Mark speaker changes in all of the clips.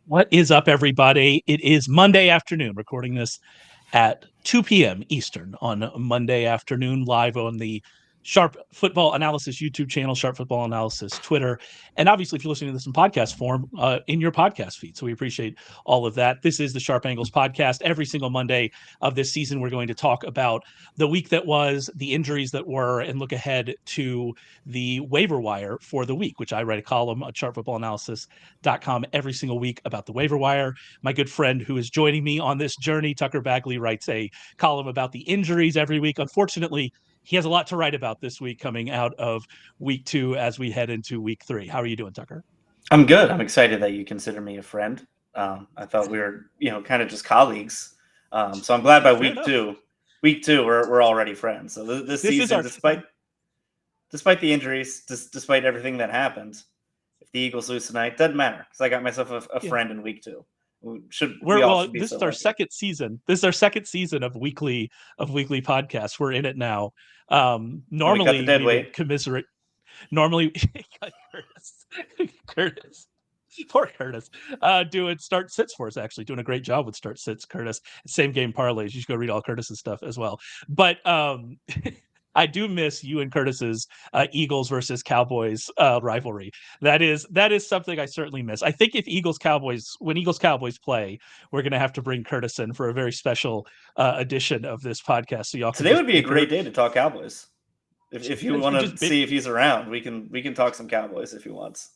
Speaker 1: What is up, everybody? It is Monday afternoon, recording this at 2 p.m. Eastern on Monday afternoon, live on the Sharp Football Analysts YouTube channel, Sharp Football Analysts Twitter, and obviously if you're listening to this in podcast form, in your podcast feed. So we appreciate all of that. This is the Sharp Angles podcast. Every single Monday of this season, we're going to talk about the week that was, the injuries that were, and look ahead to the waiver wire for the week, which I write a column at sharpfootballanalysis.com every single week about the waiver wire. My good friend who is joining me on this journey, Tucker Bagley, writes a column about the injuries every week. Unfortunately, he has a lot to write about this week coming out of week 2 as we head into week 3. How are you doing, Tucker?
Speaker 2: I'm good. I'm excited that you consider me a friend. I thought we were, kind of just colleagues. So I'm glad by week two, we're already friends. So this season, despite the injuries, despite everything that happened, if the Eagles lose tonight, doesn't matter because I got myself a friend in week 2.
Speaker 1: This is our second season. This is our second season of weekly podcasts. We're in it now. Normally we would commiserate. Normally, Curtis, poor Curtis, doing start sits for us. Actually, doing a great job with start sits. Curtis, same game parlays. You should go read all Curtis's stuff as well. But I do miss you and Curtis's Eagles versus Cowboys rivalry. That is something I certainly miss. I think if when Eagles Cowboys play, we're going to have to bring Curtis in for a very special edition of this podcast. So y'all
Speaker 2: today would be a great day to talk Cowboys. If you want to see if he's around, we can talk some Cowboys if he wants.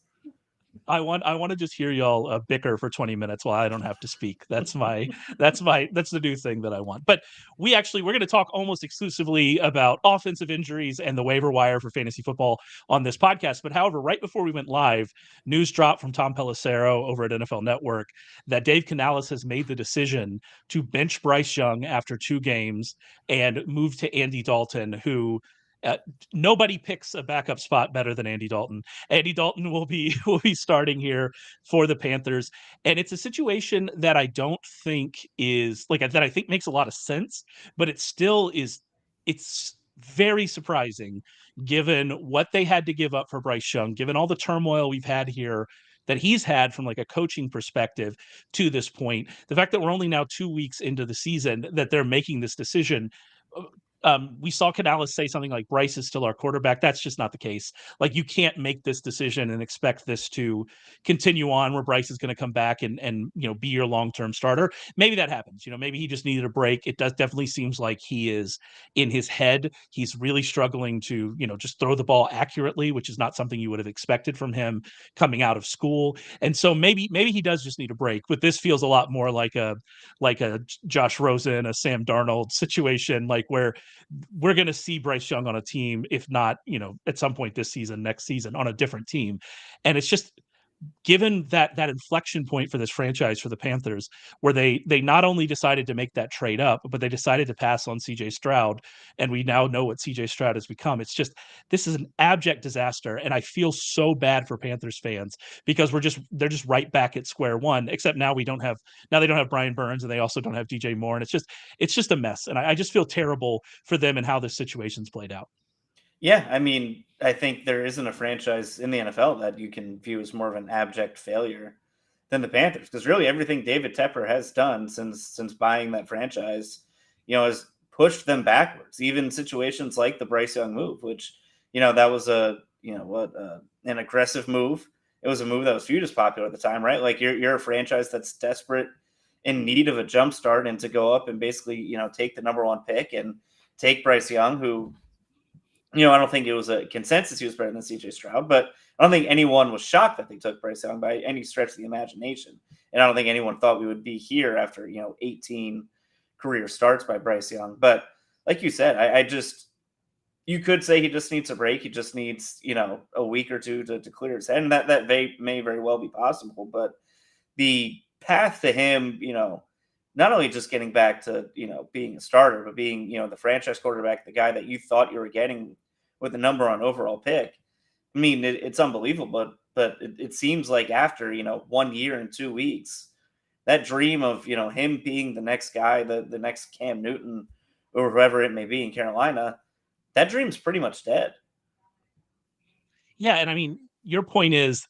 Speaker 1: I want to just hear y'all bicker for 20 minutes while I don't have to speak. That's the new thing that I want. But we're going to talk almost exclusively about offensive injuries and the waiver wire for fantasy football on this podcast. But however, right before we went live, news dropped from Tom Pelissero over at NFL Network that Dave Canales has made the decision to bench Bryce Young after 2 games and move to Andy Dalton, who nobody picks a backup spot better than Andy Dalton. Andy Dalton will be starting here for the Panthers, and it's a situation that I don't think is that I think makes a lot of sense, but it still is. It's very surprising given what they had to give up for Bryce Young, given all the turmoil we've had here that he's had from a coaching perspective to this point. The fact that we're only now 2 weeks into the season that they're making this decision. We saw Canales say something like Bryce is still our quarterback. That's just not the case. You can't make this decision and expect this to continue on where Bryce is going to come back and be your long-term starter. Maybe that happens. Maybe he just needed a break. It definitely seems like he is in his head. He's really struggling to, just throw the ball accurately, which is not something you would have expected from him coming out of school. And so maybe he does just need a break. But this feels a lot more like a Josh Rosen, a Sam Darnold situation, where we're going to see Bryce Young on a team, if not, at some point this season, next season on a different team. And it's just given that inflection point for this franchise, for the Panthers, where they not only decided to make that trade up, but they decided to pass on CJ Stroud. And we now know what CJ Stroud has become. It's just, this is an abject disaster. And I feel so bad for Panthers fans because they're just right back at square one, except now they don't have Brian Burns and they also don't have DJ Moore. And it's just a mess. And I just feel terrible for them and how this situation's played out.
Speaker 2: Yeah, I mean, I think there isn't a franchise in the NFL that you can view as more of an abject failure than the Panthers, because really everything David Tepper has done since buying that franchise, has pushed them backwards. Even situations like the Bryce Young move, which, that was an aggressive move. It was a move that was viewed as popular at the time, right? You're a franchise that's desperate, in need of a jump start, and to go up and basically, take the number 1 pick and take Bryce Young, who, I don't think it was a consensus he was better than CJ Stroud, but I don't think anyone was shocked that they took Bryce Young by any stretch of the imagination. And I don't think anyone thought we would be here after, 18 career starts by Bryce Young. But like you said, you could say he just needs a break. He just needs, a week or two to clear his head. And that may very well be possible. But the path to him, not only just getting back to, being a starter, but being, the franchise quarterback, the guy that you thought you were getting with the number 1 overall pick. I mean, it's unbelievable, but it seems like after, 1 year and 2 weeks, that dream of, him being the next guy, the next Cam Newton or whoever it may be in Carolina, that dream's pretty much dead.
Speaker 1: Yeah. And I mean, your point is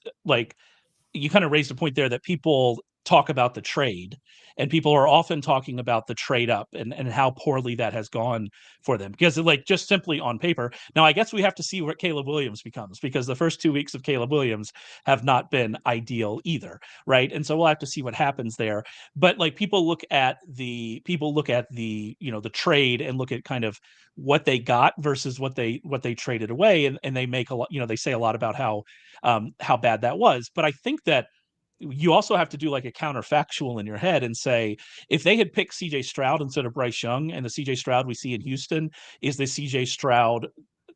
Speaker 1: you kind of raised a point there that people talk about the trade, and people are often talking about the trade up and how poorly that has gone for them, because like just simply on paper. Now I guess we have to see what Caleb Williams becomes, because the first 2 weeks of Caleb Williams have not been ideal either, right? And so we'll have to see what happens there. But like people look at the the trade and look at kind of what they got versus what they traded away, and they make a lot, they say a lot about how bad that was. But I think that you also have to do like a counterfactual in your head and say, if they had picked CJ Stroud instead of Bryce Young, and the CJ Stroud we see in Houston is the CJ Stroud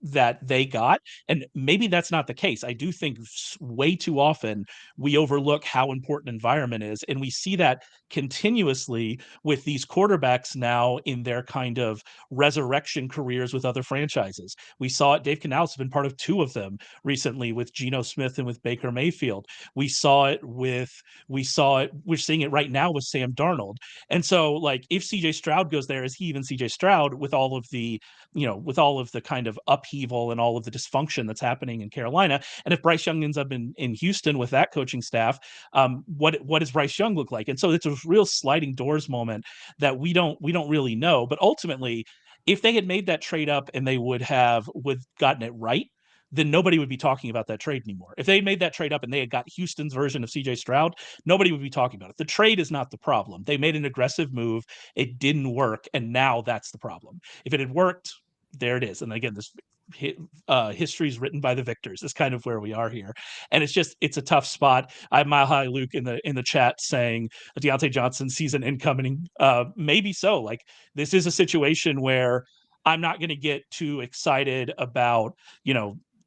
Speaker 1: that they got, and maybe that's not the case. I do think way too often we overlook how important environment is, and we see that continuously with these quarterbacks now in their kind of resurrection careers with other franchises. We saw it. Dave Canales has been part of 2 of them recently, with Geno Smith and with Baker Mayfield. We're seeing it right now with Sam Darnold. And so like if CJ Stroud goes there, is he even CJ Stroud with all of the kind of upheaval and all of the dysfunction that's happening in Carolina? And if Bryce Young ends up in Houston with that coaching staff, what does Bryce Young look like? And so it's a real sliding doors moment that we don't really know. But ultimately, if they had made that trade up and they would gotten it right, then nobody would be talking about that trade anymore. If they made that trade up and they had got Houston's version of CJ Stroud, nobody would be talking about it. The trade is not the problem. They made an aggressive move. It didn't work. And now that's the problem. If it had worked, there it is. And again, this history is written by the victors. Is kind of where we are here, and it's a tough spot. I have Mile High Luke in the chat saying Deontay Johnson season incoming. Maybe so. Like, this is a situation where I'm not going to get too excited about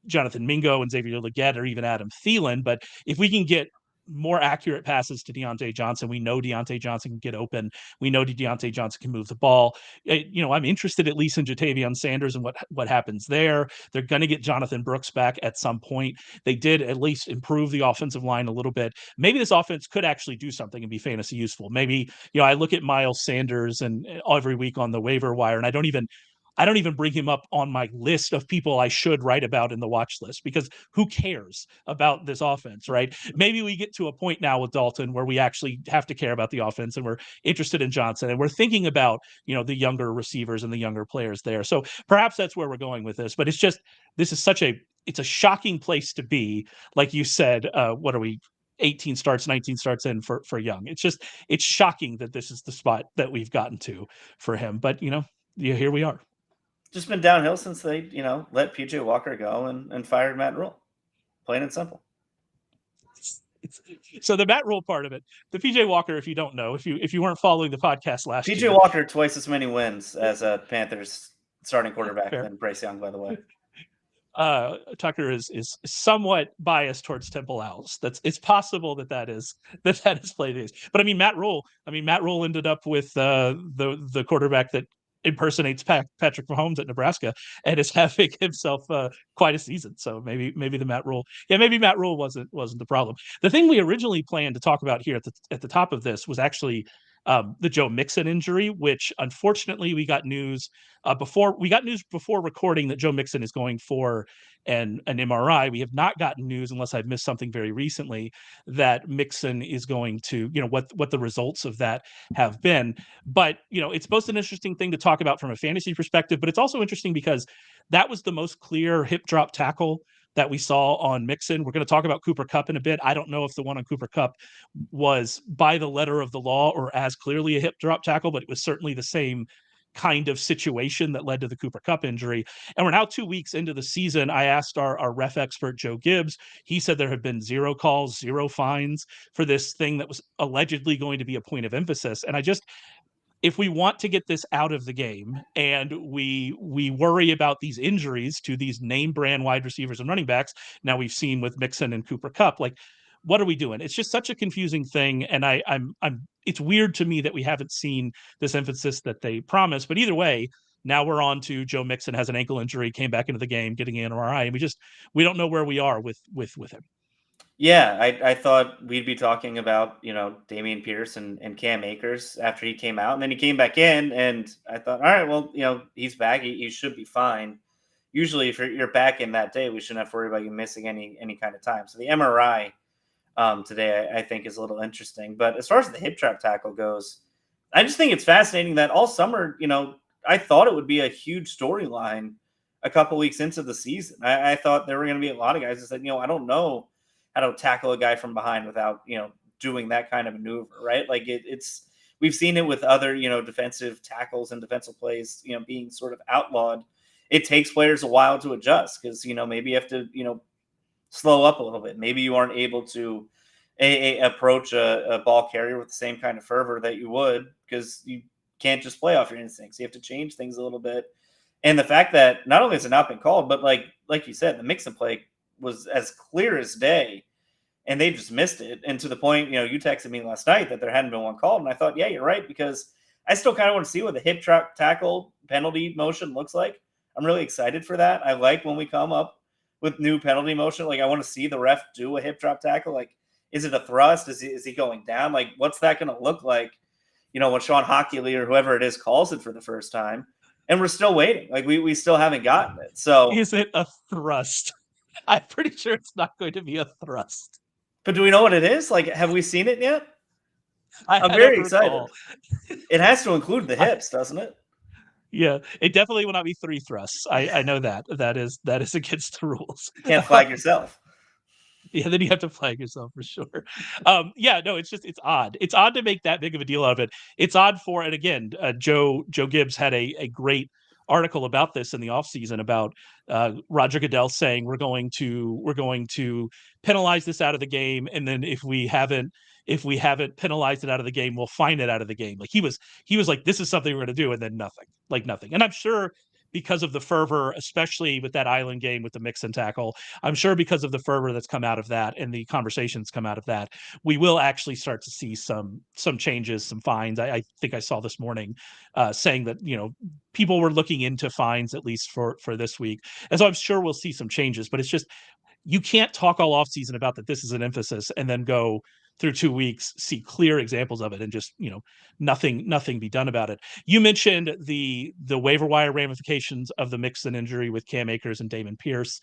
Speaker 1: Jonathan Mingo and Xavier Legette or even Adam Thielen, but if we can get more accurate passes to Deontay Johnson, we know Deontay Johnson can get open. We know Deontay Johnson can move the ball. I'm interested at least in Jatavion Sanders and what happens there. They're going to get Jonathan Brooks back at some point. They did at least improve the offensive line a little bit. Maybe this offense could actually do something and be fantasy useful. Maybe, I look at Miles Sanders and every week on the waiver wire, and I don't even bring him up on my list of people I should write about in the watch list, because who cares about this offense, right? Maybe we get to a point now with Dalton where we actually have to care about the offense, and we're interested in Johnston, and we're thinking about, the younger receivers and the younger players there. So perhaps that's where we're going with this, but it's a shocking place to be. Like you said, what are we, 18 starts, 19 starts in for Young? It's shocking that this is the spot that we've gotten to for him, but here we are.
Speaker 2: Just been downhill since they, let PJ Walker go and fired Matt Rule. Plain and simple.
Speaker 1: So the Matt Rule part of it, the PJ Walker, if you don't know, if you weren't following the podcast last year,
Speaker 2: PJ Walker twice as many wins as a Panthers starting quarterback than Bryce Young, by the way.
Speaker 1: Tucker is somewhat biased towards Temple Owls. It's possible that is played is. But Matt Rule ended up with the quarterback that impersonates Patrick Mahomes at Nebraska and is having himself quite a season. So maybe the Matt Rule wasn't the problem. The thing we originally planned to talk about here at the top of this was actually the Joe Mixon injury, which unfortunately we got news before recording that Joe Mixon is going for an MRI. We have not gotten news, unless I've missed something very recently, that Mixon is going to, what the results of that have been. But, it's both an interesting thing to talk about from a fantasy perspective, but it's also interesting because that was the most clear hip drop tackle that we saw on Mixon. We're going to talk about Cooper Kupp in a bit. I don't know if the one on Cooper Kupp was by the letter of the law or as clearly a hip drop tackle, but it was certainly the same kind of situation that led to the Cooper Kupp injury. And we're now 2 weeks into the season. I asked our ref expert, Joe Gibbs. He said there have been 0 calls, 0 fines for this thing that was allegedly going to be a point of emphasis. And if we want to get this out of the game, and we worry about these injuries to these name brand wide receivers and running backs, now we've seen with Mixon and Cooper Kupp, like, what are we doing? It's just such a confusing thing. And it's weird to me that we haven't seen this emphasis that they promised. But either way, now we're on to Joe Mixon has an ankle injury, came back into the game, getting an MRI, and we don't know where we are with him.
Speaker 2: Yeah, I thought we'd be talking about, Dameon Pierce and Cam Akers after he came out, and then he came back in, and I thought, all right, well, he's back. He should be fine. Usually if you're back in that day, we shouldn't have to worry about you missing any kind of time. So the MRI today, I think is a little interesting. But as far as the hip trap tackle goes, I just think it's fascinating that all summer, I thought it would be a huge storyline a couple weeks into the season. I thought there were going to be a lot of guys that said, I don't know how to tackle a guy from behind without, doing that kind of maneuver, right? Like we've seen it with other, defensive tackles and defensive plays, being sort of outlawed. It takes players a while to adjust because, maybe you have to, slow up a little bit. Maybe you aren't able to approach a ball carrier with the same kind of fervor that you would because you can't just play off your instincts. You have to change things a little bit. And the fact that not only has it not been called, but like you said, the Mixon play was as clear as day, and they just missed it. And to the point, you texted me last night that there hadn't been one called, and I thought, yeah, you're right, because I still kind of want to see what the hip trap tackle penalty motion looks like. I'm really excited for that. I like when we come up with new penalty motion. Like, I want to see the ref do a hip drop tackle. Like, is it a thrust? Is he going down? Like, what's that going to look like, when Sean Hockley or whoever it is calls it for the first time? And we're still waiting. Like, we still haven't gotten it. So
Speaker 1: is it a thrust? I'm pretty sure it's not going to be a thrust.
Speaker 2: But do we know what it is? Like, have we seen it yet? I'm very excited. It has to include the hips, doesn't it?
Speaker 1: Yeah, it definitely will not be 3 thrusts. I know that. That is against the rules.
Speaker 2: You can't flag yourself.
Speaker 1: Yeah, then you have to flag yourself for sure. Yeah, no, it's odd. It's odd to make that big of a deal out of it. It's odd for, and again, Joe Gibbs had a great article about this in the offseason about Roger Goodell saying we're going to penalize this out of the game, and then if we haven't penalized it out of the game, we'll fine it out of the game. Like he was like, this is something we're going to do, and then nothing. And I'm sure because of the fervor, especially with that Island game with the Mixon tackle, I'm sure because of the fervor that's come out of that and the conversations come out of that, we will actually start to see some changes, some fines. I think I saw this morning saying that, people were looking into fines at least for this week. And so I'm sure we'll see some changes, but it's just, you can't talk all offseason about that this is an emphasis and then go through 2 weeks, see clear examples of it, and just nothing be done about it. You mentioned the waiver wire ramifications of the Mixon injury with Cam Akers and Dameon Pierce.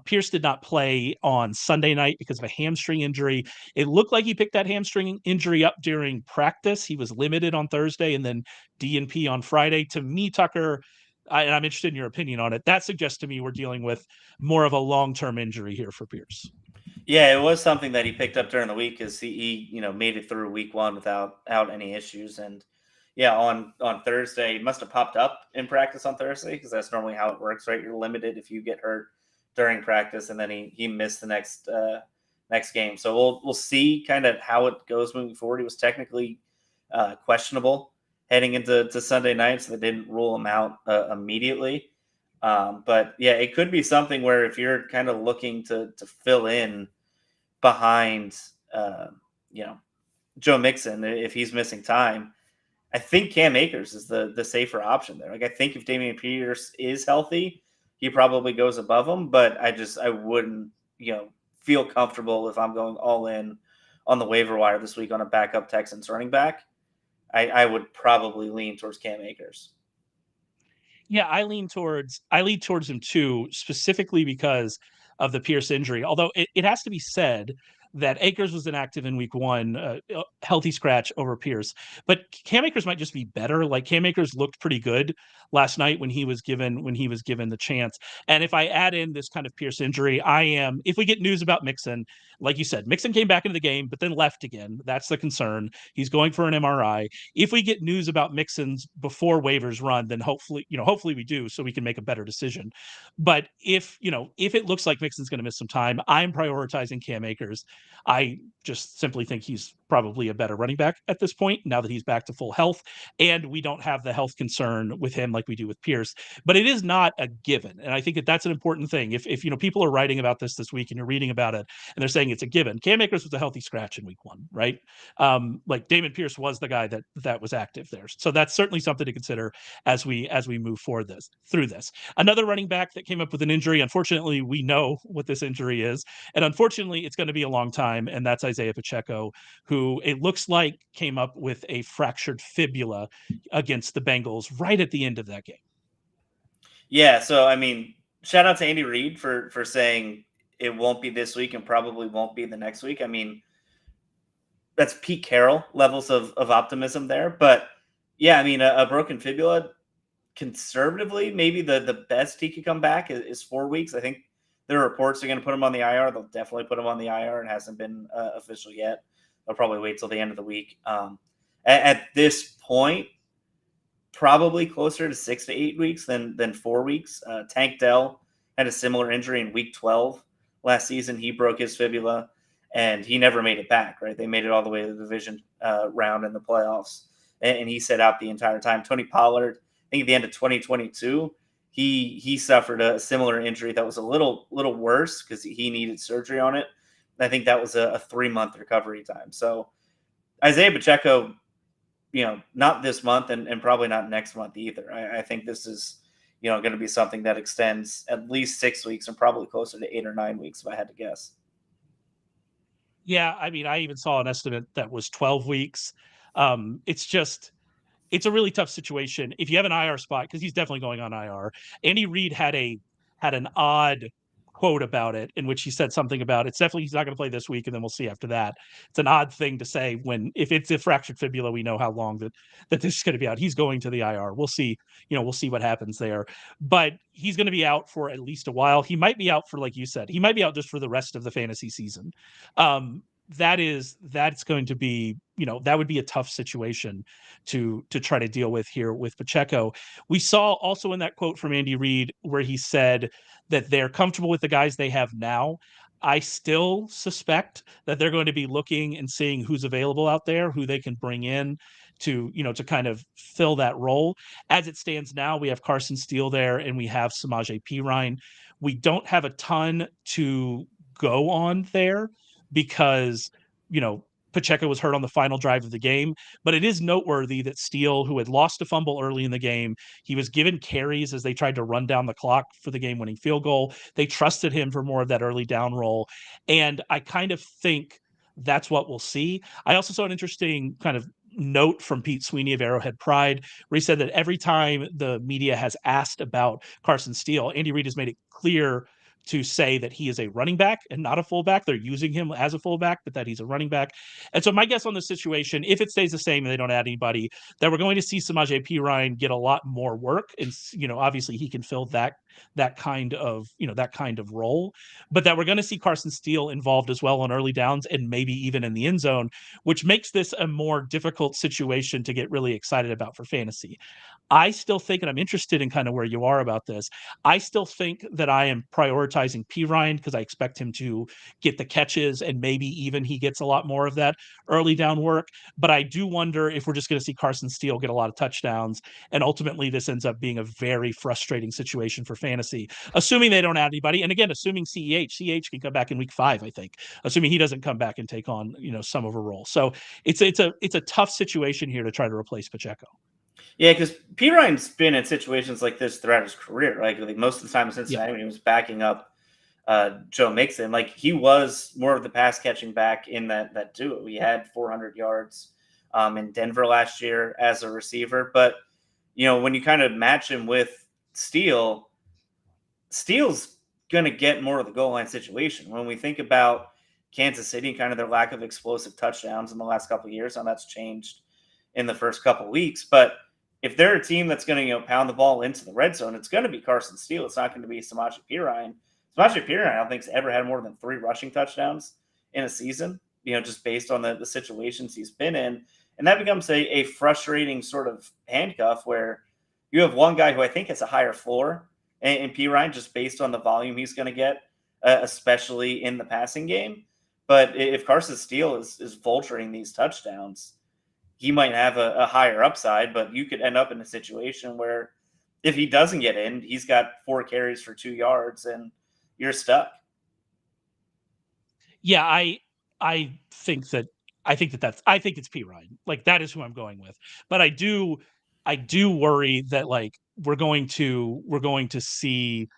Speaker 1: Pierce did not play on Sunday night because of a hamstring injury. It looked like he picked that hamstring injury up during practice. He was limited on Thursday and then DNP on Friday. To me, Tucker, and I'm interested in your opinion on it, that suggests to me we're dealing with more of a long-term injury here for Pierce.
Speaker 2: Yeah, it was something that he picked up during the week because he made it through week one without any issues. And yeah, on Thursday, he must have popped up in practice on Thursday because that's normally how it works, right? You're limited if you get hurt during practice, and then he missed the next game. So we'll see kind of how it goes moving forward. He was technically questionable heading into Sunday night, so they didn't rule him out immediately. But yeah, it could be something where if you're kind of looking to fill in behind, Joe Mixon, if he's missing time, I think Cam Akers is the safer option there. Like, I think if Dameon Pierce is healthy, he probably goes above him, but I wouldn't, feel comfortable if I'm going all in on the waiver wire this week on a backup Texans running back. I would probably lean towards Cam Akers.
Speaker 1: Yeah, I lean towards him too, specifically because of the Pierce injury. Although it has to be said that Akers was inactive in week one, healthy scratch over Pierce. But Cam Akers might just be better. Like, Cam Akers looked pretty good last night when he was given the chance. And if I add in this kind of Pierce injury, if we get news about Mixon, like you said, Mixon came back into the game, but then left again. That's the concern. He's going for an MRI. If we get news about Mixon's before waivers run, then hopefully we do, so we can make a better decision. But if it looks like Mixon's going to miss some time, I'm prioritizing Cam Akers. I just simply think he's probably a better running back at this point, now that he's back to full health, and we don't have the health concern with him like we do with Pierce. But it is not a given, and I think that's an important thing. If people are writing about this week and you're reading about it and they're saying it's a given, Cam Akers was a healthy scratch in week one, right? Like, Dameon Pierce was the guy that was active there, so that's certainly something to consider as we move forward through this. Another running back that came up with an injury, unfortunately, we know what this injury is, and unfortunately, it's going to be a long time, and that's Isiah Pacheco, who it looks like came up with a fractured fibula against the Bengals right at the end of that game.
Speaker 2: Yeah, so I mean, shout out to Andy Reid for saying it won't be this week and probably won't be the next week. I mean, that's Pete Carroll levels of optimism there. But yeah, I mean, a broken fibula, conservatively, maybe the best he could come back is 4 weeks. I think there are reports are going to put him on the IR. They'll definitely put him on the IR. It hasn't been official yet. They'll probably wait till the end of the week. At this point, probably closer to 6 to 8 weeks than 4 weeks. Tank Dell had a similar injury in week 12 last season. He broke his fibula, and he never made it back, right? They made it all the way to the division round in the playoffs, and he sat out the entire time. Tony Pollard, I think at the end of 2022, he suffered a similar injury that was a little worse because he needed surgery on it. I think that was a 3-month recovery time. So Isiah Pacheco, not this month and probably not next month either. I think this is, going to be something that extends at least 6 weeks and probably closer to 8 or 9 weeks if I had to guess.
Speaker 1: Yeah, I mean, I even saw an estimate that was 12 weeks. It's a really tough situation if you have an IR spot, because he's definitely going on IR. Andy Reid had an odd quote about it in which he said something about it's definitely he's not going to play this week, and then we'll see after that. It's an odd thing to say when if it's a fractured fibula, we know how long that this is going to be out. He's going to the IR. We'll see, we'll see what happens there. But he's going to be out for at least a while. He might be out for, like you said, he might be out just for the rest of the fantasy season. That's going to be, that would be a tough situation to try to deal with here with Pacheco. We saw also in that quote from Andy Reid where he said that they're comfortable with the guys they have now. I still suspect that they're going to be looking and seeing who's available out there, who they can bring in to kind of fill that role. As it stands now, we have Carson Steele there and we have Samaje Perine. We don't have a ton to go on there because, Pacheco was hurt on the final drive of the game, but it is noteworthy that Steele, who had lost a fumble early in the game, he was given carries as they tried to run down the clock for the game-winning field goal. They trusted him for more of that early down roll, and I kind of think that's what we'll see. I also saw an interesting kind of note from Pete Sweeney of Arrowhead Pride, where he said that every time the media has asked about Carson Steele, Andy Reid has made it clear to say that he is a running back and not a fullback. They're using him as a fullback, but that he's a running back. And so my guess on the situation, if it stays the same and they don't add anybody, that we're going to see Samaje Perine get a lot more work. And, obviously he can fill that kind of role, but that we're going to see Carson Steele involved as well on early downs and maybe even in the end zone, which makes this a more difficult situation to get really excited about for fantasy. I still think, and I'm interested in kind of where you are about this, I still think that I am prioritizing Perine because I expect him to get the catches and maybe even he gets a lot more of that early down work. But I do wonder if we're just going to see Carson Steele get a lot of touchdowns, and ultimately this ends up being a very frustrating situation for fantasy, assuming they don't add anybody. And again, assuming CEH can come back in week 5, I think, assuming he doesn't come back and take on, some of a role. So it's a tough situation here to try to replace Pacheco.
Speaker 2: Yeah, because Perine's been in situations like this throughout his career, right? Like most of the time in Cincinnati, when he was backing up Joe Mixon, like he was more of the pass catching back in that duo. He had 400 yards in Denver last year as a receiver, but when you kind of match him with Steele's going to get more of the goal line situation. When we think about Kansas City and kind of their lack of explosive touchdowns in the last couple of years, and that's changed in the first couple of weeks, but if they're a team that's going to, pound the ball into the red zone, it's going to be Carson Steele. It's not going to be Samaje Perine. Samaje Perine, I don't think, has ever had more than 3 rushing touchdowns in a season, just based on the situations he's been in. And that becomes a frustrating sort of handcuff where you have one guy who I think has a higher floor in Perine just based on the volume he's going to get, especially in the passing game. But if Carson Steele is vulturing these touchdowns, he might have a higher upside, but you could end up in a situation where if he doesn't get in, he's got 4 carries for 2 yards and you're stuck.
Speaker 1: Yeah, I think it's Perine. Like that is who I'm going with. But I do worry that like we're going to see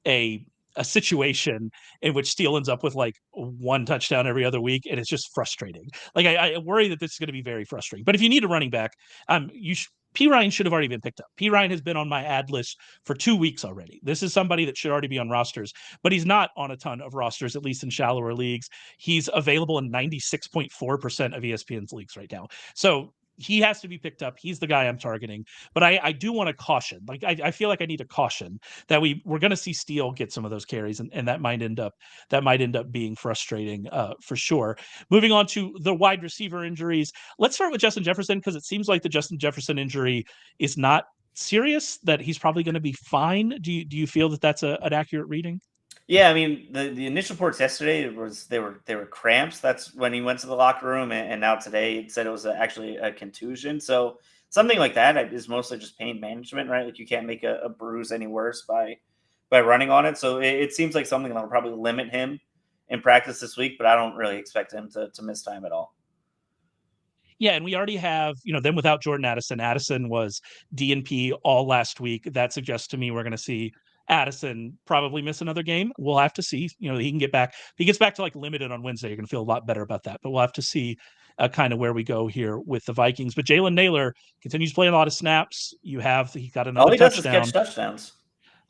Speaker 1: a situation in which Steele ends up with like 1 touchdown every other week, and it's just frustrating. Like I worry that this is going to be very frustrating. But if you need a running back, Perine should have already been picked up. Perine has been on my ad list for 2 weeks already. This is somebody that should already be on rosters, but he's not on a ton of rosters, at least in shallower leagues. He's available in 96.4% of ESPN's leagues right now. So he has to be picked up. He's the guy I'm targeting. But I do want to caution. Like I feel like I need to caution that we're going to see Steele get some of those carries, and that might end up being frustrating for sure. Moving on to the wide receiver injuries. Let's start with Justin Jefferson, because it seems like the Justin Jefferson injury is not serious, that he's probably going to be fine. Do you feel that that's an accurate reading?
Speaker 2: Yeah, I mean the initial reports yesterday was they were cramps. That's when he went to the locker room, and now today it said it was actually a contusion. So something like that is mostly just pain management, right? Like you can't make a bruise any worse by running on it. So it seems like something that'll probably limit him in practice this week, but I don't really expect him to miss time at all.
Speaker 1: Yeah, and we already have, them without Jordan Addison. Addison was DNP all last week. That suggests to me we're going to see Addison probably miss another game. We'll have to see. He can get back. If he gets back to like limited on Wednesday, you're going to feel a lot better about that. But we'll have to see kind of where we go here with the Vikings. But Jalen Nailor continues playing a lot of snaps. He got another touchdown.
Speaker 2: All he does is catch touchdowns.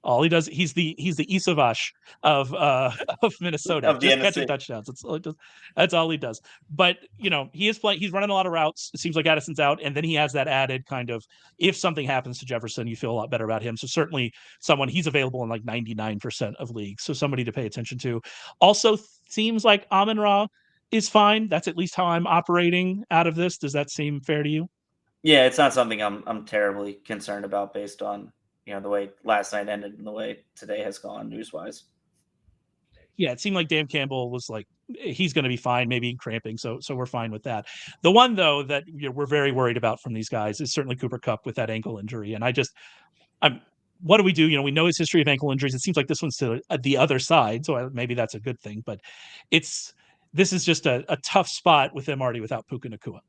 Speaker 1: All he does, he's the Iosivas of Minnesota,
Speaker 2: of
Speaker 1: just catching touchdowns. That's all he does. That's all he does. But he is playing. He's running a lot of routes. It seems like Addison's out, and then he has that added kind of, if something happens to Jefferson, you feel a lot better about him. So certainly he's available in like 99% of leagues. So somebody to pay attention to. Also seems like Amon-Ra is fine. That's at least how I'm operating out of this. Does that seem fair to you?
Speaker 2: Yeah, it's not something I'm terribly concerned about based on the way last night ended and the way today has gone news-wise.
Speaker 1: Yeah, it seemed like Dan Campbell was like, he's going to be fine, maybe cramping, so we're fine with that. The one, though, that we're very worried about from these guys is certainly Cooper Kupp with that ankle injury. And what do we do? We know his history of ankle injuries. It seems like this one's to the other side, so maybe that's a good thing. But this is just a tough spot with them already without Puka Nacua.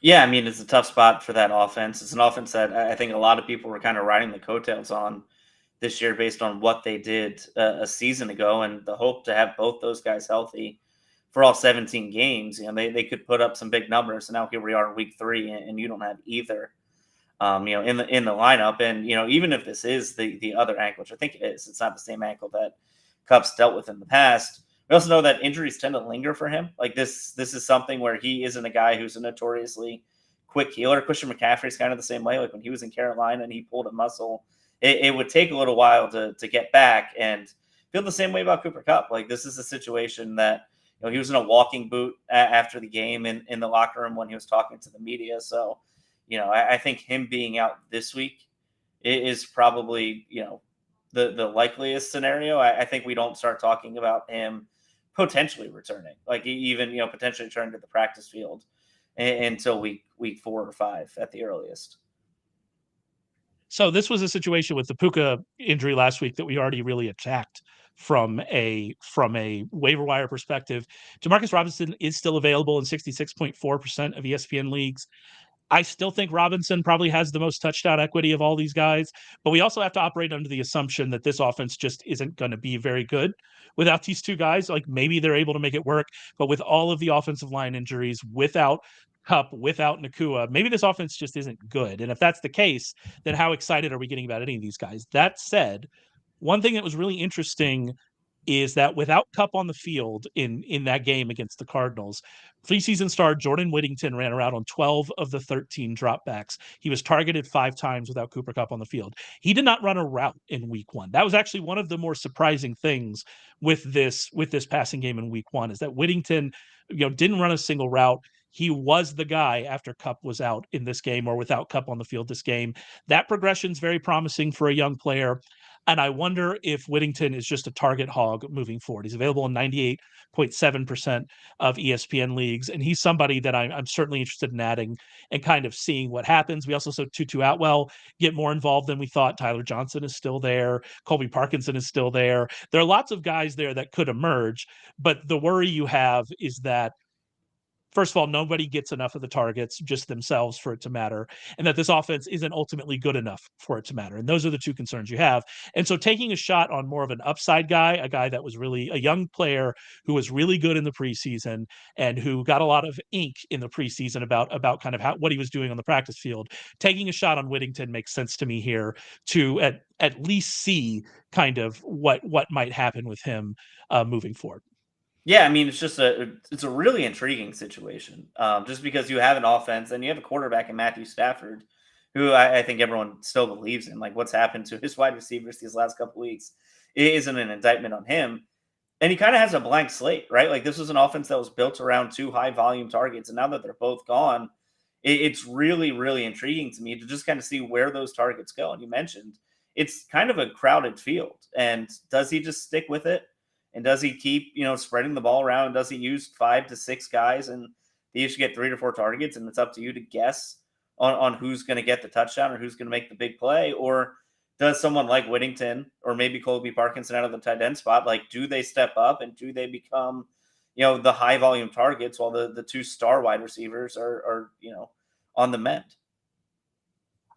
Speaker 2: Yeah, I mean, it's a tough spot for that offense. It's an offense that I think a lot of people were kind of riding the coattails on this year based on what they did a season ago, and the hope to have both those guys healthy for all 17 games. They could put up some big numbers. And now here we are in week 3, and you don't have either, in the lineup. And even if this is the other ankle, which I think it is, it's not the same ankle that Kupp's dealt with in the past. We also know that injuries tend to linger for him. Like this is something where he isn't a guy who's a notoriously quick healer. Christian McCaffrey's kind of the same way. Like when he was in Carolina and he pulled a muscle, it would take a little while to get back. And feel the same way about Cooper Kupp. Like this is a situation that he was in a walking boot after the game in the locker room when he was talking to the media. So I think him being out this week is probably the likeliest scenario. I think we don't start talking about him potentially returning, like even potentially returning to the practice field until week 4 or 5 at the earliest.
Speaker 1: So this was a situation with the Puka injury last week that we already really attacked from a waiver wire perspective. Demarcus Robinson is still available in 66.4% of ESPN leagues. I still think Robinson probably has the most touchdown equity of all these guys, but we also have to operate under the assumption that this offense just isn't going to be very good without these two guys. Like maybe they're able to make it work, but with all of the offensive line injuries, without Kupp, without Nacua, maybe this offense just isn't good. And if that's the case, then how excited are we getting about any of these guys? That said, one thing that was really interesting is that without Kupp on the field in that game against the Cardinals, preseason star Jordan Whittington ran around on 12 of the 13 dropbacks. He was targeted 5 times without Cooper Kupp on the field. He did not run a route in week 1. That was actually one of the more surprising things with this passing game in week 1, is that Whittington, didn't run a single route. He was the guy after Kupp was out in this game, or without Kupp on the field this game. That progression is very promising for a young player. And I wonder if Whittington is just a target hog moving forward. He's available in 98.7% of ESPN leagues, and he's somebody that I'm certainly interested in adding and kind of seeing what happens. We also saw Tutu Atwell get more involved than we thought. Tyler Johnson is still there. Colby Parkinson is still there. There are lots of guys there that could emerge, but the worry you have is that first of all, nobody gets enough of the targets just themselves for it to matter, and that this offense isn't ultimately good enough for it to matter. And those are the two concerns you have. And so taking a shot on more of an upside guy, a guy that was really a young player who was really good in the preseason and who got a lot of ink in the preseason about kind of what he was doing on the practice field, taking a shot on Whittington makes sense to me here to at least see kind of what might happen with him moving forward.
Speaker 2: Yeah, I mean, it's a really intriguing situation, just because you have an offense and you have a quarterback in Matthew Stafford, who I think everyone still believes in. Like what's happened to his wide receivers these last couple weeks isn't an indictment on him, and he kind of has a blank slate, right? Like this was an offense that was built around two high volume targets, and now that they're both gone, it's really really intriguing to me to just kind of see where those targets go. And you mentioned it's kind of a crowded field, and does he just stick with it? And does he keep, spreading the ball around? Does he use 5 to 6 guys and they each get 3 to 4 targets? And it's up to you to guess on who's going to get the touchdown or who's going to make the big play? Or does someone like Whittington or maybe Colby Parkinson out of the tight end spot, like, do they step up and do they become, the high volume targets while the two star wide receivers are on the mend?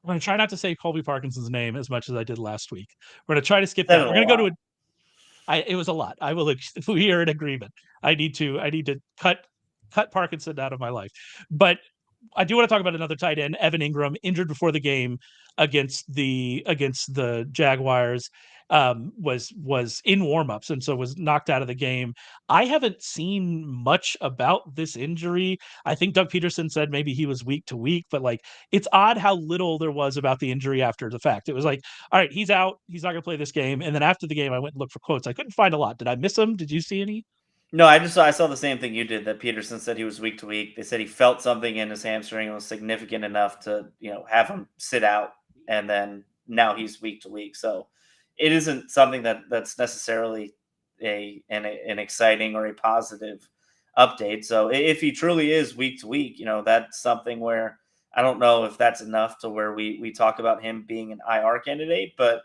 Speaker 1: I'm going to try not to say Colby Parkinson's name as much as I did last week. We're going to try to skip
Speaker 2: Said
Speaker 1: that.
Speaker 2: it
Speaker 1: We're
Speaker 2: a
Speaker 1: going to go
Speaker 2: lot.
Speaker 1: to it was a lot. I will. If we are in agreement, I need to cut Parkinson out of my life. But I do want to talk about another tight end, Evan Engram, injured before the game against the Jaguars. Was in warmups and so was knocked out of the game. I haven't seen much about this injury. I think Doug Peterson said maybe he was week to week, but like it's odd how little there was about the injury after the fact. It was like, all right, he's out, he's not going to play this game. And then after the game, I went and looked for quotes. I couldn't find a lot. Did I miss him? Did you see any?
Speaker 2: No, I saw the same thing you did. That Peterson said he was week to week. They said he felt something in his hamstring and was significant enough to have him sit out, and then now he's week to week. So it isn't something that's necessarily an exciting or a positive update. So if he truly is week to week, that's something where I don't know if that's enough to where we talk about him being an IR candidate, but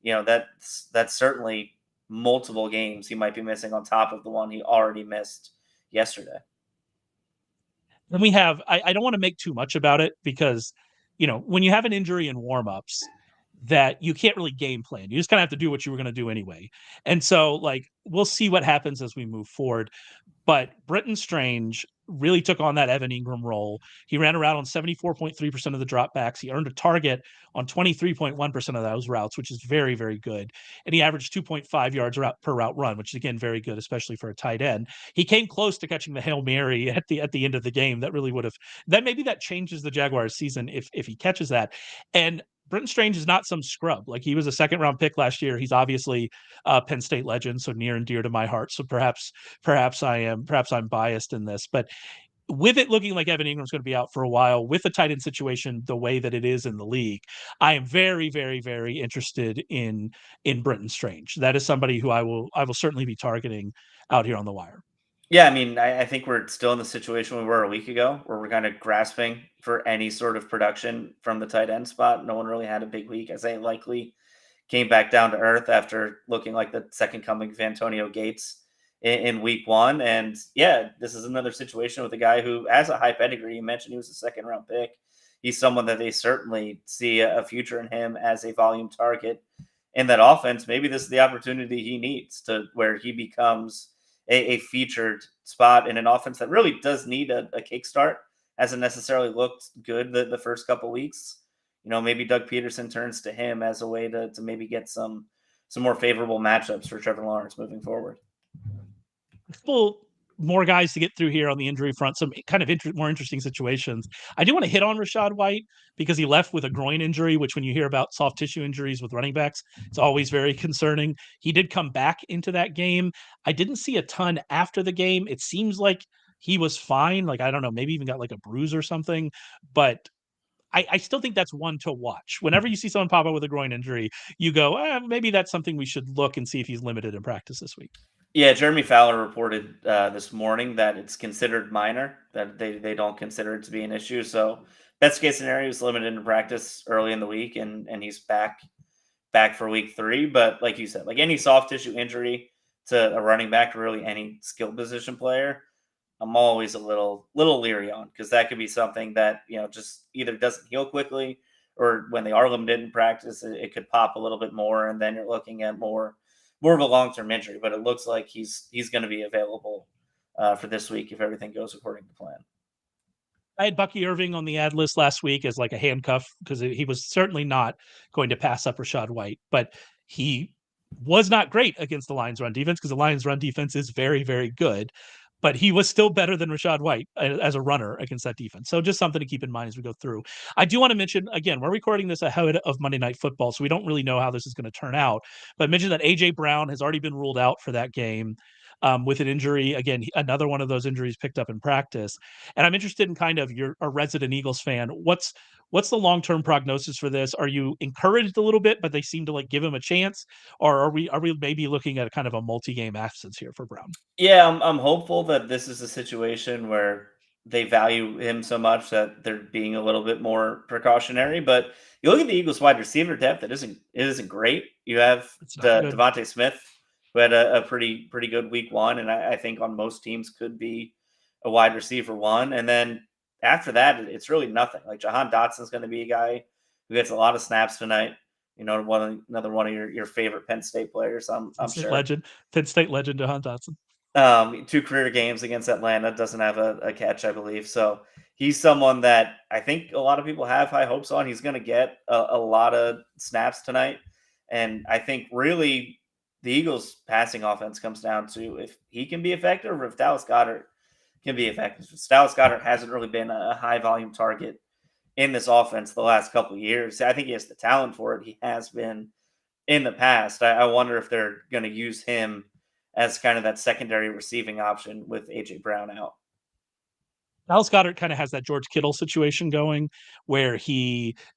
Speaker 2: that's certainly multiple games he might be missing on top of the one he already missed yesterday.
Speaker 1: Then we have, I don't want to make too much about it because, when you have an injury in warmups, that you can't really game plan. You just kind of have to do what you were going to do anyway. And so, like, we'll see what happens as we move forward. But Brenton Strange really took on that Evan Engram role. He ran around on 74.3% of the dropbacks. He earned a target on 23.1% of those routes, which is very, very good. And he averaged 2.5 yards per route run, which is again very good, especially for a tight end. He came close to catching the Hail Mary at the end of the game. That really would have maybe that changes the Jaguars season if he catches that. And Brenton Strange is not some scrub. Like he was a second round pick last year. He's obviously a Penn State legend, so near and dear to my heart. So perhaps I'm biased in this, but with it looking like Evan Ingram's going to be out for a while, with the tight end situation the way that it is in the league, I am very, very, very interested in Brenton Strange. That is somebody who I will certainly be targeting out here on the wire.
Speaker 2: Yeah, I mean, I think we're still in the situation we were a week ago, where we're kind of grasping for any sort of production from the tight end spot. No one really had a big week. Isaiah Likely came back down to earth after looking like the second coming of Antonio Gates in week one. And yeah, this is another situation with a guy who has a high pedigree. You mentioned he was a second round pick. He's someone that they certainly see a future in him as a volume target in that offense. Maybe this is the opportunity he needs to where he becomes a featured spot in an offense that really does need a kickstart. Hasn't necessarily looked good the first couple weeks. Maybe Doug Peterson turns to him as a way to maybe get some more favorable matchups for Trevor Lawrence moving forward.
Speaker 1: A couple more guys to get through here on the injury front, some kind of more interesting situations. I do want to hit on Rachaad White because he left with a groin injury, which when you hear about soft tissue injuries with running backs, it's always very concerning. He did come back into that game. I didn't see a ton after the game. It seems like he was fine. Like, I don't know, maybe even got like a bruise or something, but I still think that's one to watch. Whenever you see someone pop up with a groin injury, you go, maybe that's something we should look and see if he's limited in practice this week.
Speaker 2: Yeah, Jeremy Fowler reported this morning that it's considered minor, that they don't consider it to be an issue. So best case scenario is limited in practice early in the week, and he's back for week 3. But like you said, like any soft tissue injury to a running back or really any skill position player, I'm always a little leery on, because that could be something that, just either doesn't heal quickly, or when they are limited in practice, it could pop a little bit more, and then you're looking at more of a long-term injury. But it looks like he's going to be available for this week if everything goes according to plan.
Speaker 1: I had Bucky Irving on the ad list last week as like a handcuff because he was certainly not going to pass up Rachaad White, but he was not great against the Lions run defense because the Lions run defense is very, very good. But he was still better than Rachaad White as a runner against that defense. So just something to keep in mind as we go through. I do want to mention, again, we're recording this ahead of Monday Night Football, so we don't really know how this is going to turn out. But I mentioned that A.J. Brown has already been ruled out for that game with an injury. Again, another one of those injuries picked up in practice. And I'm interested in kind of you're a resident Eagles fan. What's the long-term prognosis for this? Are you encouraged a little bit, but they seem to like give him a chance? Or are we maybe looking at kind of a multi-game absence here for Brown?
Speaker 2: Yeah, I'm hopeful that this is a situation where they value him so much that they're being a little bit more precautionary. But you look at the Eagles wide receiver depth; it isn't great. You have
Speaker 1: It's not
Speaker 2: the
Speaker 1: good.
Speaker 2: Devontae Smith, who had a pretty good week one, and I think on most teams could be a wide receiver one. And then after that, it's really nothing. Like Jahan Dotson's going to be a guy who gets a lot of snaps tonight. Another one of your favorite Penn State players. I'm sure.
Speaker 1: Penn State legend, Jahan Dotson.
Speaker 2: 2 career games against Atlanta, doesn't have a catch, I believe. So he's someone that I think a lot of people have high hopes on. He's going to get a lot of snaps tonight. And I think really the Eagles' passing offense comes down to if he can be effective or if Dallas Goedert can be effective. Dallas Goedert hasn't really been a high volume target in this offense the last couple of years. I think he has the talent for it. He has been in the past. I wonder if they're going to use him as kind of that secondary receiving option with AJ Brown out.
Speaker 1: Dallas Goedert kind of has that George Kittle situation going where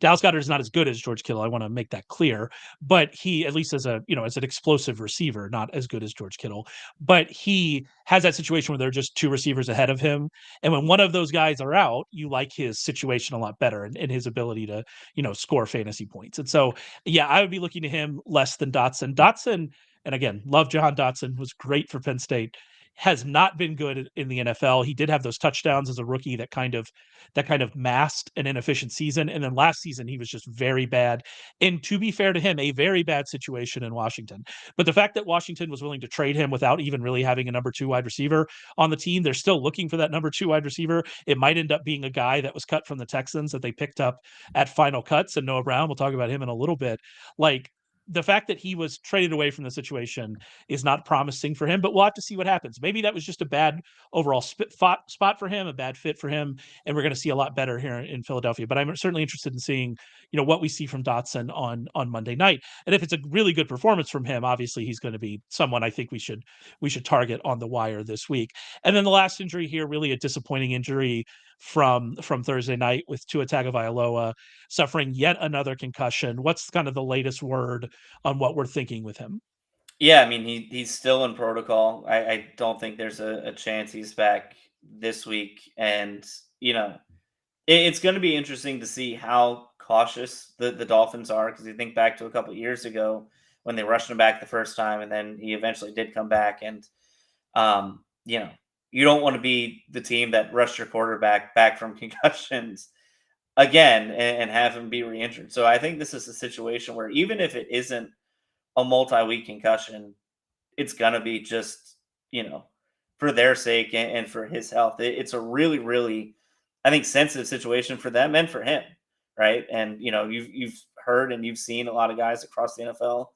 Speaker 1: Dallas Goedert is not as good as George Kittle. I want to make that clear, but he, at least as as an explosive receiver, not as good as George Kittle, but he has that situation where there are just 2 receivers ahead of him. And when one of those guys are out, you like his situation a lot better and his ability to, score fantasy points. And so, yeah, I would be looking to him less than Dotson. And again, love Jahan Dotson, was great for Penn State, has not been good in the NFL. He did have those touchdowns as a rookie that kind of masked an inefficient season. And then last season he was just very bad. And to be fair to him, a very bad situation in Washington. But the fact that Washington was willing to trade him without even really having a number 2 wide receiver on the team, they're still looking for that number 2 wide receiver. It might end up being a guy that was cut from the Texans that they picked up at final cuts, and Noah Brown. We'll talk about him in a little bit. Like, the fact that he was traded away from the situation is not promising for him, but we'll have to see what happens. Maybe that was just a bad overall spot for him, a bad fit for him, and we're going to see a lot better here in Philadelphia. But I'm certainly interested in seeing, what we see from Dotson on Monday night. And if it's a really good performance from him, obviously he's going to be someone I think we should target on the wire this week. And then the last injury here, really a disappointing injury from Thursday night with Tua Tagovailoa suffering yet another concussion. What's kind of the latest word on what we're thinking with him?
Speaker 2: Yeah, I mean he's still in protocol. I don't think there's a chance he's back this week, and it's going to be interesting to see how cautious the Dolphins are, because you think back to a couple of years ago when they rushed him back the first time, and then he eventually did come back, and you don't want to be the team that rushed your quarterback back from concussions again and have him be re-injured. So I think this is a situation where even if it isn't a multi-week concussion, it's going to be just, for their sake and for his health. It's a really, really, I think, sensitive situation for them and for him, right? And, you've heard and you've seen a lot of guys across the NFL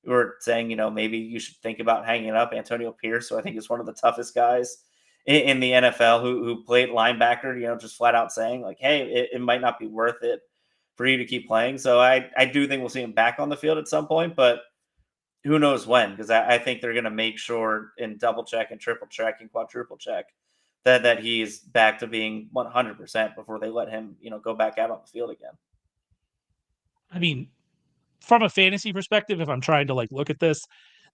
Speaker 2: who are saying, maybe you should think about hanging up Antonio Pierce, who I think is one of the toughest guys in the NFL who played linebacker, just flat out saying like, hey, it might not be worth it for you to keep playing. So I do think we'll see him back on the field at some point, but who knows when, because I think they're going to make sure and double check and triple check and quadruple check that he's back to being 100% before they let him, go back out on the field again.
Speaker 1: I mean, from a fantasy perspective, if I'm trying to look at this,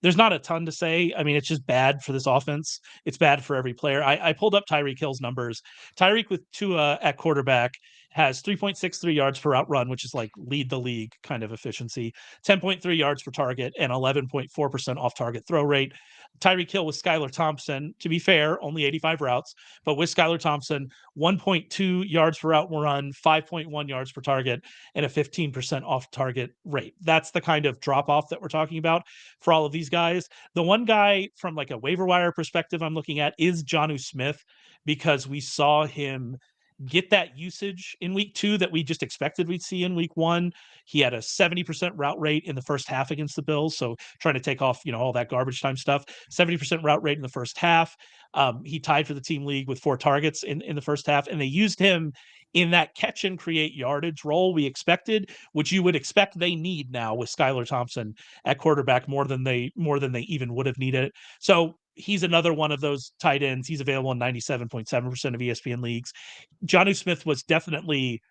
Speaker 1: there's not a ton to say. I mean, it's just bad for this offense. It's bad for every player. I pulled up Tyreek Hill's numbers. Tyreek with Tua at quarterback has 3.63 yards per route run, which is like lead the league kind of efficiency, 10.3 yards per target, and 11.4% off target throw rate. Tyreek Hill with Skylar Thompson, to be fair, only 85 routes, but with Skylar Thompson, 1.2 yards per route run, 5.1 yards per target, and a 15% off target rate. That's the kind of drop off that we're talking about for all of these guys. The one guy from like a waiver wire perspective I'm looking at is Jonnu Smith, because we saw him get that usage in week 2 that we just expected we'd see in week 1. He had a 70% route rate in the first half against the Bills. So trying to take off, all that garbage time stuff, 70% route rate in the first half. He tied for the team league with 4 targets in the first half, and they used him in that catch and create yardage role we expected, which you would expect they need now with Skylar Thompson at quarterback more than they even would have needed. So he's another one of those tight ends. He's available in 97.7% of ESPN leagues. Jonnu Smith was definitely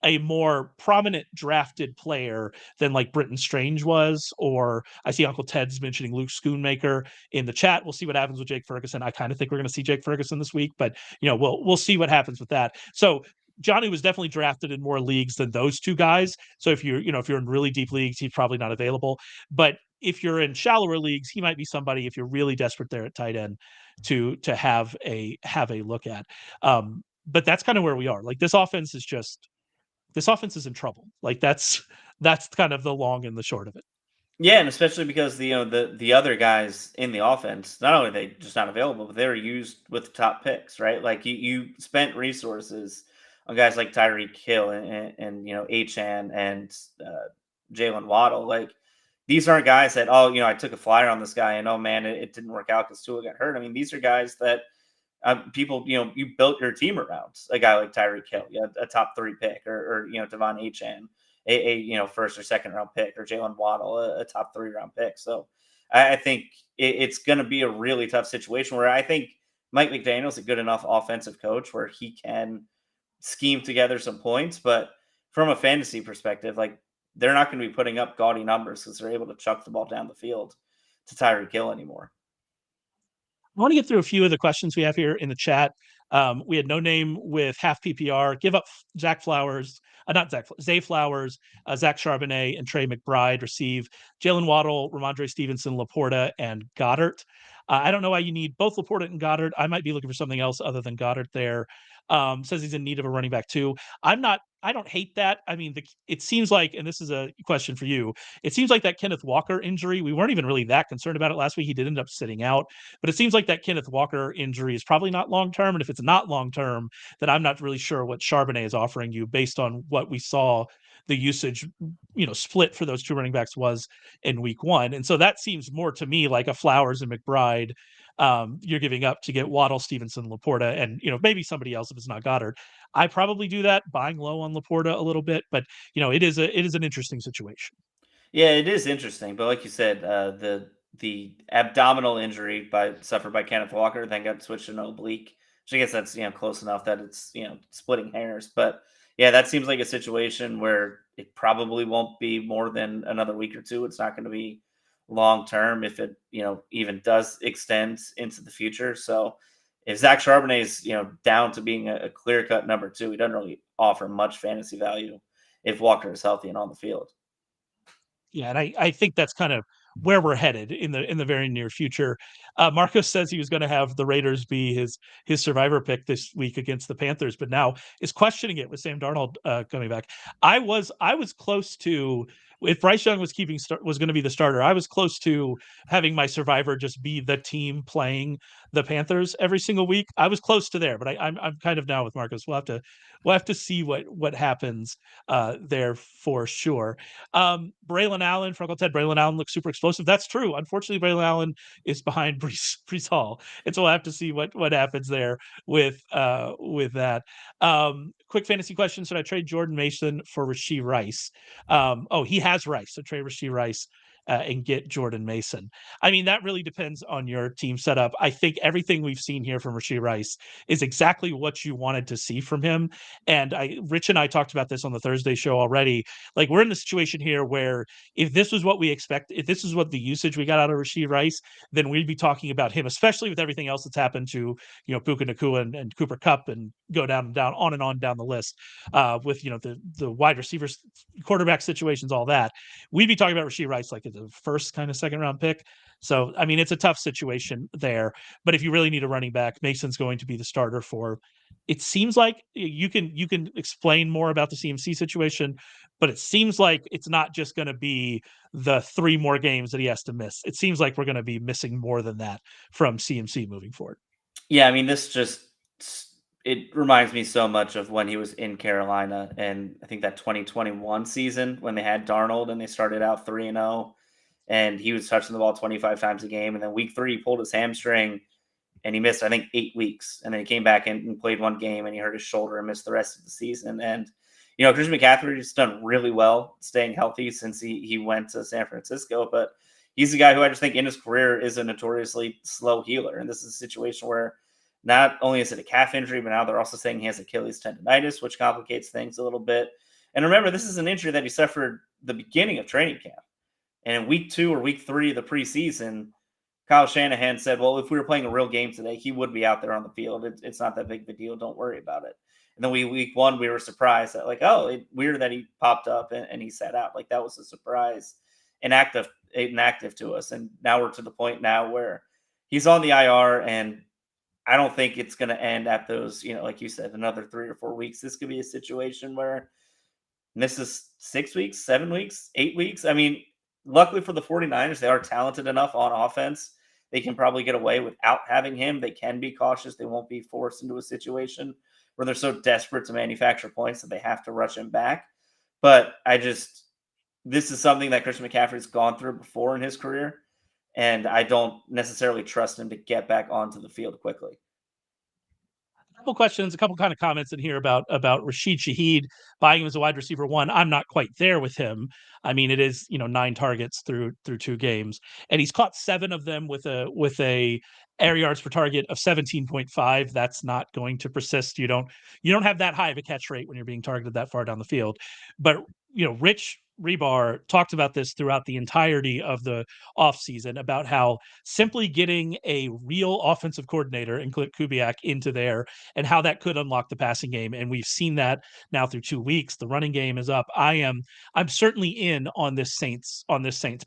Speaker 1: a more prominent drafted player than like Brenton Strange was, or I see Uncle Ted's mentioning Luke Schoonmaker in the chat. We'll see what happens with Jake Ferguson. I kind of think we're going to see Jake Ferguson this week, but we'll see what happens with that. So Johnny was definitely drafted in more leagues than those two guys. So if you're in really deep leagues, he's probably not available. But if you're in shallower leagues, he might be somebody, if you're really desperate there at tight end, to have a look at. But that's kind of where we are. Like this offense is in trouble. Like that's kind of the long and the short of it.
Speaker 2: Yeah, and especially because the other guys in the offense, not only are they just not available, but they were used with the top picks, right? Like you spent resources on guys like Tyreek Hill and Achan and Jalen Waddle. Like these aren't guys that I took a flyer on this guy and oh man it didn't work out because Tua got hurt. I mean these are guys that people you built your team around a guy like Tyreek Hill, a top 3 pick, or Devon Achan, a first or second round pick, or Jalen Waddle, a top 3 round pick. So I think it's going to be a really tough situation where I think Mike McDaniel's a good enough offensive coach where he can scheme together some points, but from a fantasy perspective, like they're not going to be putting up gaudy numbers because they're able to chuck the ball down the field to Tyreek Hill anymore.
Speaker 1: I want to get through a few of the questions we have here in the chat. We had No Name with half PPR, give up Zay Flowers, Zach Charbonnet, and Trey McBride, receive Jalen Waddle, Ramondre Stevenson, Laporta, and Goddard. I don't know why you need both Laporta and Goddard. I might be looking for something else other than Goddard there. Says he's in need of a running back too. I don't hate that. I mean, it seems like, and this is a question for you, it seems like that Kenneth Walker injury, we weren't even really that concerned about it last week. He did end up sitting out, but it seems like that Kenneth Walker injury is probably not long-term. And if it's not long-term, then I'm not really sure what Charbonnet is offering you based on what we saw the usage, split for those 2 running backs was in week 1. And so that seems more to me like a Flowers and McBride you're giving up to get Waddle, Stevenson, Laporta, and maybe somebody else if it's not Goddard. I probably do that, buying low on Laporta a little bit, but it is an interesting situation.
Speaker 2: Yeah, it is interesting, but like you said, the abdominal injury suffered by Kenneth Walker then got switched to an oblique. Which I guess that's close enough that it's splitting hairs, but yeah, that seems like a situation where it probably won't be more than another week or 2. It's not going to be long term if it even does extend into the future. So if Zach Charbonnet is down to being a clear cut number 2, he doesn't really offer much fantasy value if Walker is healthy and on the field.
Speaker 1: Yeah, and I think that's kind of where we're headed in the very near future. Marcos says he was going to have the Raiders be his survivor pick this week against the Panthers, but now is questioning it with Sam Darnold coming back. I was close to, if Bryce Young was was going to be the starter, I was close to having my survivor just be the team playing the Panthers every single week. I was close to there, but I'm kind of now with Marcos. We'll have to see what happens there for sure. Braylon Allen, for Uncle Ted, Braylon Allen looks super explosive. That's true. Unfortunately, Braylon Allen is behind Breece Hall, and so we'll have to see what happens there with that. Quick fantasy question: should I trade Jordan Mason for Rashee Rice? He has Rice, so trade Rashee Rice and get Jordan Mason. I mean, that really depends on your team setup. I think everything we've seen here from Rashee Rice is exactly what you wanted to see from him. And Rich and I talked about this on the Thursday show already. Like, we're in the situation here where if this was what we expect, if this is what the usage we got out of Rashee Rice, then we'd be talking about him, especially with everything else that's happened to, Puka Nacua and Cooper Kupp, and go down and down, on and on down the list, with, the wide receivers, quarterback situations, all that. We'd be talking about Rashee Rice like as a first kind of second round pick. So, I mean, it's a tough situation there. But if you really need a running back, Mason's going to be the starter for. It seems like you can explain more about the CMC situation, but it seems like it's not just going to be the 3 more games that he has to miss. It seems like we're going to be missing more than that from CMC moving forward.
Speaker 2: Yeah, I mean, it reminds me so much of when he was in Carolina, and I think that 2021 season when they had Darnold and they started out 3-0, and he was touching the ball 25 times a game, and then week 3 he pulled his hamstring and he missed, I think, 8 weeks, and then he came back and played 1 game and he hurt his shoulder and missed the rest of the season. And Christian McCaffrey has done really well staying healthy since he went to San Francisco, but he's a guy who I just think in his career is a notoriously slow healer, and this is a situation where not only is it a calf injury, but now they're also saying he has Achilles tendonitis, which complicates things a little bit. And remember, this is an injury that he suffered the beginning of training camp. And in week 2 or week 3 of the preseason, Kyle Shanahan said, well, if we were playing a real game today, he would be out there on the field. It's not that big of a deal. Don't worry about it. And then week 1, we were surprised that weird that he popped up and he sat out. Like, that was a surprise and inactive to us. And now we're to the point now where he's on the IR, and I don't think it's going to end at those, like you said, another 3 or 4 weeks. This could be a situation where misses 6 weeks, 7 weeks, 8 weeks. I mean, luckily for the 49ers, they are talented enough on offense. They can probably get away without having him. They can be cautious. They won't be forced into a situation where they're so desperate to manufacture points that they have to rush him back. But this is something that Christian McCaffrey's gone through before in his career, and I don't necessarily trust him to get back onto the field quickly.
Speaker 1: A couple questions, a couple kind of comments in here about Rashid Shaheed, buying him as a wide receiver 1. I'm not quite there with him. I mean, it is 9 targets through 2 games, and he's caught 7 of them with a air yards per target of 17.5. That's not going to persist. You don't have that high of a catch rate when you're being targeted that far down the field. But Rich Rebar talked about this throughout the entirety of the offseason, about how simply getting a real offensive coordinator and Clint Kubiak into there, and how that could unlock the passing game. And we've seen that now through 2 weeks. The running game is up. I'm certainly in on this Saints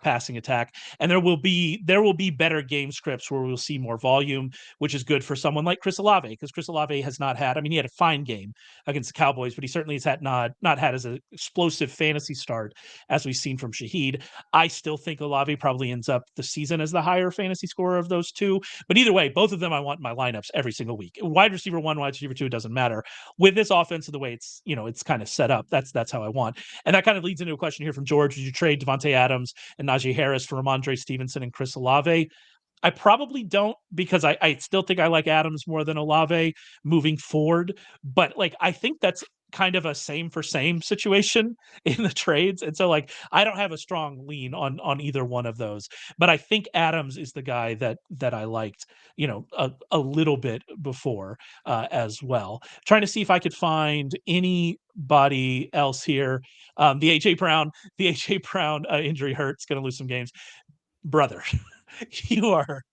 Speaker 1: passing attack, and there will be better game scripts where we'll see more volume, which is good for someone like Chris Olave, because Chris Olave has not had. I mean, he had a fine game against the Cowboys, but he certainly has not had as an explosive fantasy start as we've seen from Shaheed. I still think Olave probably ends up the season as the higher fantasy scorer of those 2. But either way, both of them I want in my lineups every single week. Wide receiver 1, wide receiver 2, it doesn't matter. With this offense and the way it's kind of set up, that's how I want. And that kind of leads into a question here from George. Did you trade Devontae Adams and Najee Harris for Ramondre Stevenson and Chris Olave? I probably don't, because I still think I like Adams more than Olave moving forward. But I think that's kind of a same for same situation in the trades. And so I don't have a strong lean on either one of those. But I think Adams is the guy that I liked, a little bit before as well. Trying to see if I could find anybody else here. The AJ Brown injury hurts, going to lose some games. Brother, you are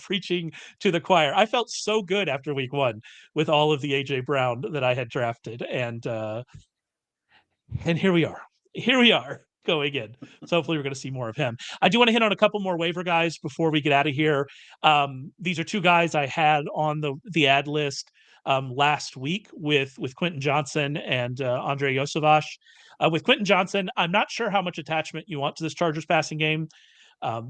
Speaker 1: preaching to the choir. I felt so good after week 1 with all of the AJ Brown that I had drafted, and here we are going in. So hopefully we're going to see more of him. I do want to hit on a couple more waiver guys before we get out of here. These are 2 guys I had on the ad list last week with Quentin Johnston and Andrei Iosivas. With Quentin Johnston, I'm not sure how much attachment you want to this Chargers passing game.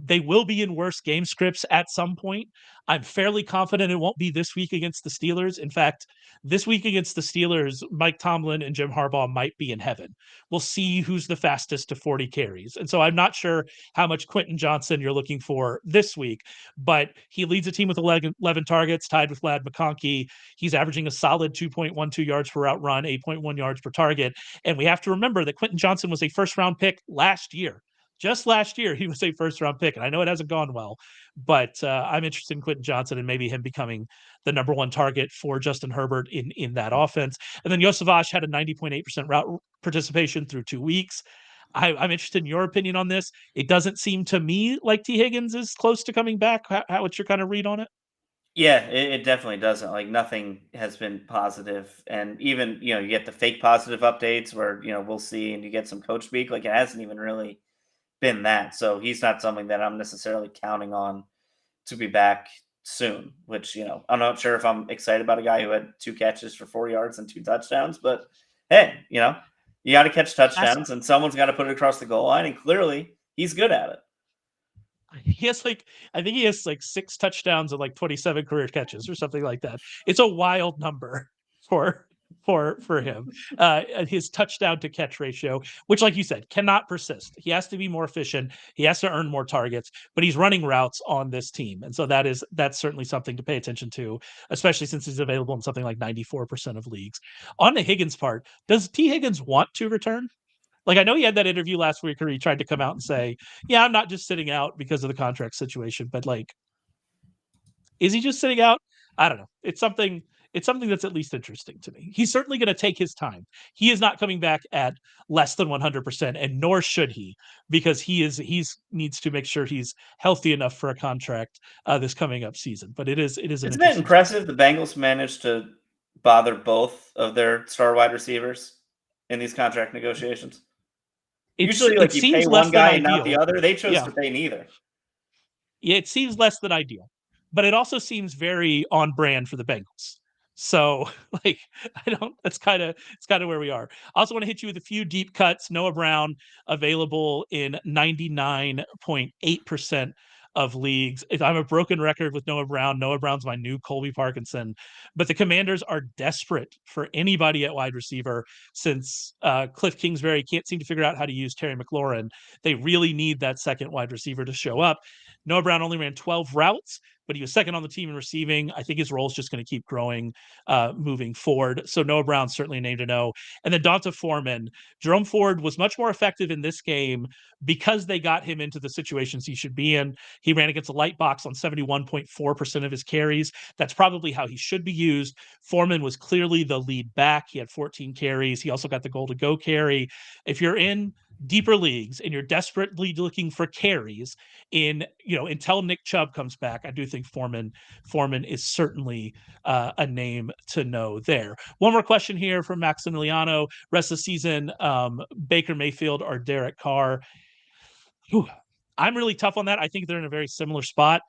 Speaker 1: They will be in worse game scripts at some point. I'm fairly confident it won't be this week against the Steelers. In fact, this week against the Steelers, Mike Tomlin and Jim Harbaugh might be in heaven. We'll see who's the fastest to 40 carries. And so I'm not sure how much Quentin Johnston you're looking for this week, but he leads the team with 11 targets, tied with Ladd McConkey. He's averaging a solid 2.12 yards per route run, 8.1 yards per target. And we have to remember that Quentin Johnston was a first-round pick last year. Just last year, he was a first-round pick, and I know it hasn't gone well, but I'm interested in Quentin Johnston and maybe him becoming the number one target for Justin Herbert in that offense. And then Iosivas had a 90.8% route participation through 2 weeks. I'm interested in your opinion on this. It doesn't seem to me like T. Higgins is close to coming back. What's your kind of read on it?
Speaker 2: Yeah, it definitely doesn't. Like nothing has been positive, and even you get the fake positive updates where we'll see, and you get some coach speak. Like it hasn't even really been that. So he's not something that I'm necessarily counting on to be back soon. Which I'm not sure if I'm excited about a guy who had 2 catches for 4 yards and 2 touchdowns. But hey, you got to catch touchdowns, and someone's got to put it across the goal line, and clearly he's good at it.
Speaker 1: He has I think he has 6 touchdowns and 27 career catches or something like that. It's a wild number for him. His touchdown to catch ratio, which, like you said, cannot persist. He has to be more efficient. He has to earn more targets, but he's running routes on this team, and so that's certainly something to pay attention to, especially since he's available in something like 94% of leagues. On the Higgins part, does T. Higgins want to return? I know he had that interview last week where he tried to come out and say, "Yeah, I'm not just sitting out because of the contract situation," but is he just sitting out? I don't know. It's something that's at least interesting to me. He's certainly going to take his time. He is not coming back at less than 100%, and nor should he, because he's needs to make sure he's healthy enough for a contract this coming up season. But it is
Speaker 2: Isn't it impressive the Bengals managed to bother both of their star wide receivers in these contract negotiations? Usually, you pay one guy and not the other. They chose to pay neither.
Speaker 1: Yeah, it seems less than ideal, but it also seems very on brand for the Bengals. So, it's kind of where we are. I also want to hit you with a few deep cuts. Noah Brown available in 99.8% of leagues. If I'm a broken record with Noah Brown, Noah Brown's my new Colby Parkinson, but the Commanders are desperate for anybody at wide receiver since Cliff Kingsbury can't seem to figure out how to use Terry McLaurin. They really need that second wide receiver to show up. Noah Brown only ran 12 routes, but he was second on the team in receiving. I think his role is just going to keep growing moving forward. So Noah Brown's certainly a name to know. And then Donta Foreman. Jerome Ford was much more effective in this game because they got him into the situations he should be in. He ran against a light box on 71.4% of his carries. That's probably how he should be used. Foreman was clearly the lead back. He had 14 carries. He also got the goal to go carry. If you're in deeper leagues and you're desperately looking for carries until Nick Chubb comes back, I do think Foreman is certainly a name to know there. One more question here from Maximiliano. Rest of the season, Baker Mayfield or Derek Carr? I'm really tough on that. I think they're in a very similar spot.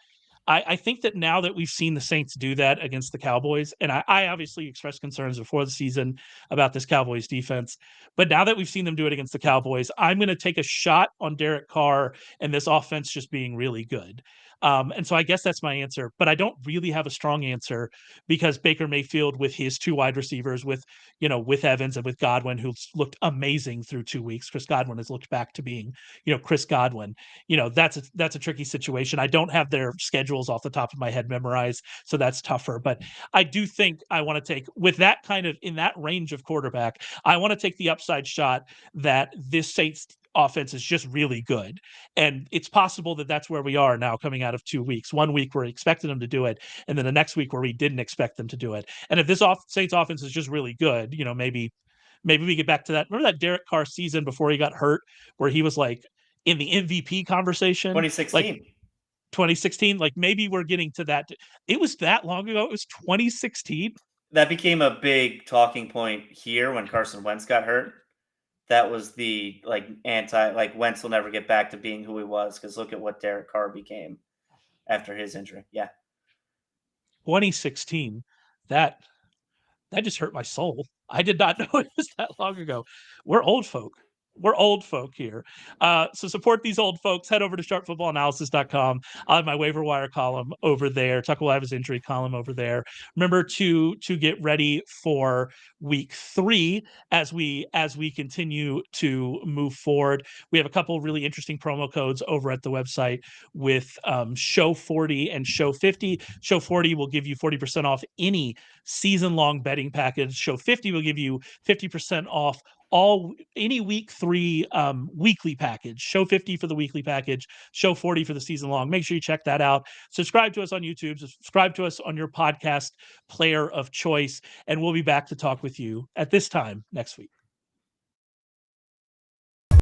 Speaker 1: I think that now that we've seen the Saints do that against the Cowboys, and I obviously expressed concerns before the season about this Cowboys defense, but now that we've seen them do it against the Cowboys, I'm going to take a shot on Derek Carr and this offense just being really good. And so I guess that's my answer, but I don't really have a strong answer because Baker Mayfield with his 2 wide receivers, with Evans and with Godwin, who's looked amazing through 2 weeks. Chris Godwin has looked back to being, Chris Godwin. That's a tricky situation. I don't have their schedules off the top of my head memorized, so that's tougher. But I do think I want to take, with that kind of in that range of quarterback, I want to take the upside shot that this Saints offense is just really good. And it's possible that that's where we are now coming out of 2 weeks. 1 week where we expected them to do it, and then the next week where we didn't expect them to do it. And if this Saints offense is just really good, maybe we get back to that. Remember that Derek Carr season before he got hurt where he was in the MVP conversation?
Speaker 2: 2016.
Speaker 1: 2016, maybe we're getting to that. It was that long ago. It was 2016.
Speaker 2: That became a big talking point here when Carson Wentz got hurt. That was the Wentz will never get back to being who he was because look at what Derek Carr became after his injury. Yeah.
Speaker 1: 2016. That just hurt my soul. I did not know it was that long ago. We're old folk. We're old folk here. So support these old folks. Head over to sharpfootballanalysis.com. I'll have my waiver wire column over there. Tucker will have his injury column over there. Remember to get ready for week 3 as we continue to move forward. We have a couple of really interesting promo codes over at the website with Show 40 and Show 50. Show 40 will give you 40% off any season-long betting package. Show 50 will give you 50% off any week 3 weekly package. Show 50 for the weekly package, show 40 for the season long. Make sure you check that out. Subscribe to us on YouTube, subscribe to us on your podcast player of choice, and we'll be back to talk with you at this time next week.